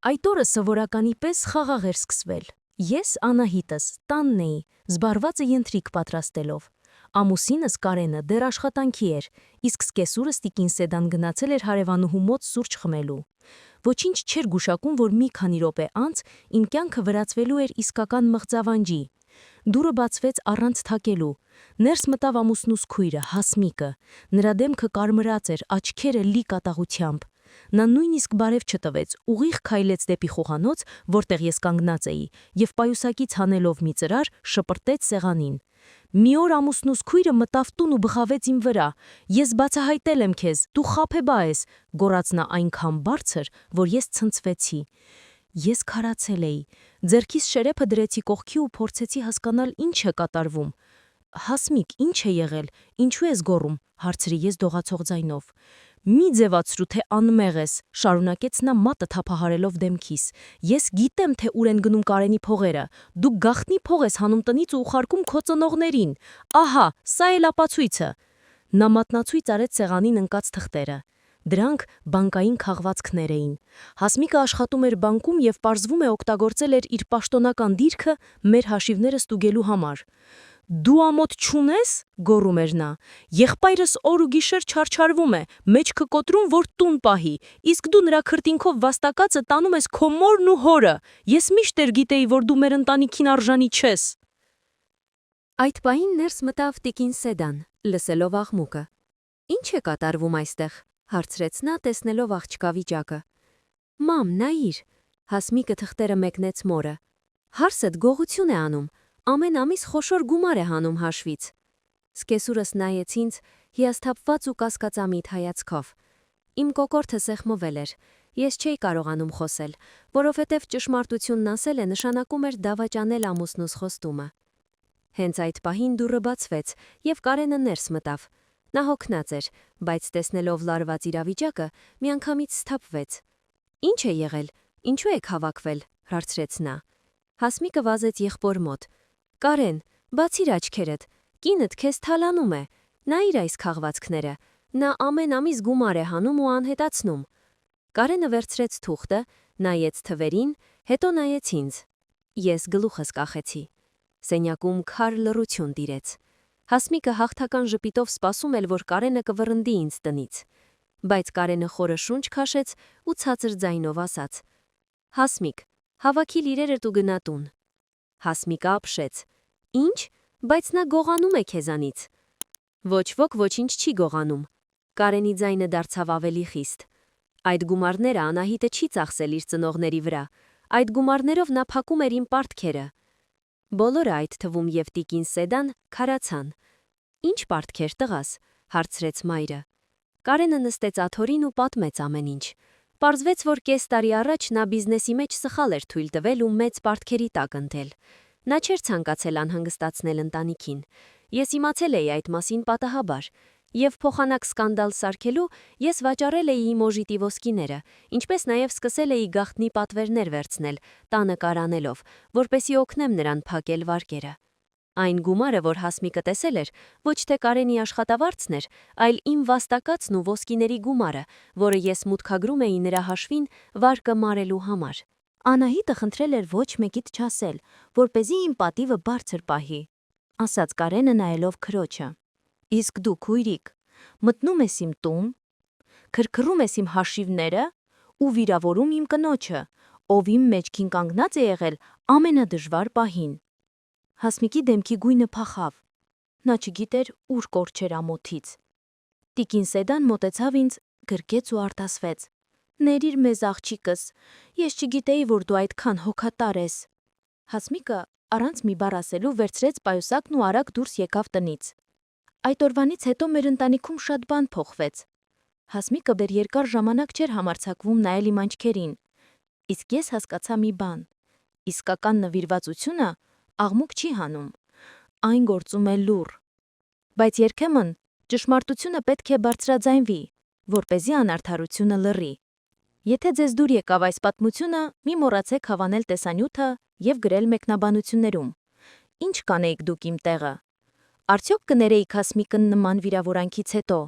Այդ օրը սովորականի պես խաղաղ էր սկսվել։ Ես Անահիտս տանն էի, զբաղված ենթրիկ պատրաստելով։ Ամուսինս Կարենը դեռ աշխատանքի էր, իսկ սկեսուրս տիկին Սեդան գնացել էր հարևանուհու մոտ սուրճ խմելու։ Ոչինչ չէր գուշակում, որ մի քանի րոպե անց իմ կյանքը վրացվելու էր իսկական մղձավանջի։ Դուռը բացվեց առանց թակելու։ Ներս մտավ ամուսնուս քույրը, Հասմիկը։ Նրա դեմքը կարմրած էր, աչքերը լի կատաղությամբ։ Նա նույնիսկ բարև չտվեց, ուղիղ քայլեց դեպի խոհանոց, որտեղ ես կանգնած էի, եւ պայուսակից հանելով մի ծրար, շպրտեց սեղանին։ Մի օր ամուսնուս քույրը մտավ տուն ու բղավեց իմ վրա։ Ես բացահայտել եմ քեզ, դու խաբեբա ես, գոռաց նա այնքան բարձր, որ ես ցնցվեցի։ Ես քարացել էի, ձեռքիս շերեփը դրեցի կողքի ու փորձեցի հասկանալ ինչ է կատարվում։ Հասմիկ, ինչ է եղել, ինչու ես գոռում, հարցրի ես դողացող ձայնով։ Մի ձևացրու, թե անմեղ ես, շարունակեց նա մատը թափահարելով դեմքիս։ Ես գիտեմ, թե ուր են գնում Կարենի փողերը։ Դու գաղտնի փող ես հանում տնից ու ուղարկում քո ծնողներին։ Ահա, սա էլ ապացույցը։ Նա մատնացույց արեց սեղանին ընկած թղթերը։ Դրանք բանկային քաղվածքներ էին։ Հասմիկը աշխատում էր բանկում եւ պարզվում է օգտագործել էր իր պաշտոնական դիրքը մեր հաշիվները ստուգելու համար։ Դու ամոթ չունես, գոռում էր նա։ Եղբայրս օր ու գիշեր չարչարվում է, մեջքը կոտրում, որ տուն պահի, իսկ դու նրա քրտինքով վաստակածը տանում ես քո մորն ու հորը։ Ես միշտ գիտեի, որ դու մեր ընտանիքին արժանի չես։ Այդ պահին ներս մտավ տիկին Սեդան, լսելով աղմուկը։ Ինչ է կատարվում այստեղ, հարցրեց նա, տեսնելով աղջկա վիճակը։ Մամ, նայիր, Հասմիկը թղթերը մեկնեց մորը։ Հարսդ գողություն է անում, ամեն ամիս խոշոր գումար է հանում հաշվից։ Սկեսուրս նայեց ինձ, հիասթափված ու կասկածամիտ հայացքով։ Իմ կոկորդը սեղմվել էր։ Ես չէի կարողանում խոսել, որովհետև ճշմարտությունն ասել է նշանակում էր դավաճանել ամուսնուս խոստումը։ Հենց այդ պահին դուռը բացվեց, եւ Կարենը ներս մտավ։ Նա հոգնած էր, բայց տեսնելով լարված իրավիճակը, միանգամից սթափվեց։ Ինչ է եղել, ինչու եք հավաքվել, հարցրեց նա։ Հասմիկը վազեց եղբոր մոտ։ Կարեն, բացիր աչքերդ, կինդ քեզ թալանում է, նայիր այս քաղվածքները, նա ամեն ամիս գումար է հանում ու անհետացնում։ Կարենը վերցրեց թուղթը, նայեց թվերին, հետո նայեց ինձ։ Ես գլուխս կախեցի։ Սենյակում քար լռություն տիրեց։ Հասմիկը հաղթական ժպիտով սպասում էր, որ Կարենը կվռնդի ինձ տնից։ Բայց Կարենը խորը շունչ քաշեց ու ցածր ձայնով ասաց. Հասմիկ, հավաքիլ իրերդ ու գնա տուն։ Հասմիկը ապշեց. Ինչ, բայց նա գողանում է քեզանից։ Ոչ ոք ոչինչ չի գողանում։ Կարենի ձայնը դարձավ ավելի խիստ։ Այդ գումարները Անահիտը չի ծախսել իր ծնողների վրա։ Այդ գումարներով նա փակում էր իմ պարտքերը։ Բոլորը, այդ թվում եւ տիկին Սեդան, քարացան։ Ինչ պարտքեր, տղաս, հարցրեց մայրը։ Կարենը նստեց աթոռին ու պատմեց ամեն ինչ։ Պարզվեց, որ կես տարի առաջ նա բիզնեսի մեջ սխալ էր թույլ տվել ու մեծ պարտքերի տակ ընկել։ Նա չէր ցանկացել անհանգստացնել ընտանիքին։ Ես իմացել էի այդ մասին պատահաբար։ Եվ փոխանակ սկանդալ սարքելու ես վաճառել էի իմ օժիտի ոսկիները, ինչպես նաև սկսել էի գաղտնի պատվերներ վերցնել, տանը կարանելով, որպեսզի օգնեմ նրան փակել վարկերը։ Այն գումարը, որ Հասմիկը տեսել էր, ոչ թե Կարենի աշխատավարձն էր, այլ իմ վաստակածն ու ոսկիների գումարը, որը ես մուտքագրում էի նրա հաշվին վարկը մարելու համար։ Անահիտը խնդրել էր ոչ մեկիդ չասել, որպեսզի իմ պատիվը բարձր պահի, ասաց Կարենը նայելով քրոջը։ Իսկ դու, քույրիկ, մտնում ես իմ տուն, քրքռում ես իմ հաշիվները ու վիրավորում իմ կնոջը, ով իմ մեջքին կանգնած է եղել ամենադժվար պահին։ Հասմիկի դեմքի գույնը փախավ։ Նա չգիտեր ուր կորչեր ամոթից։ Տիկին Սեդան մոտեցավ ինձ, գրկեց ու արտասվեց. Ներիր մեզ աղջիկս, ես չգիտեի, որ դու այդքան հոգատար ես։ Հասմիկը առանց մի բառ ասելու վերցրեց պայուսակն ու արագ դուրս եկավ տնից։ Այդ օրվանից հետո մեր ընտանիքում շատ բան փոխվեց։ Հասմիկը դեռ երկար ժամանակ չէր համարձակվում նայել իմ աչքերին։ Իսկ ես հասկացա մի բան. իսկական նվիրվածությունը աղմուկ չի հանում, այն գործում է լուռ։ Բայց երբեմն ճշմարտությունը պետք է բարձրաձայնվի, որպեսզի անարդարությունը լռի։ Եթե ձեզ դուր եկավ այս պատմությունը, մի մոռացեք հավանել տեսանյութը եւ գրել մեկնաբանություններում։ Ինչ կանեիք դուք իմ տեղը։ Արդյոք կներեիք Հասմիկն նման վիրավորանքից հետո։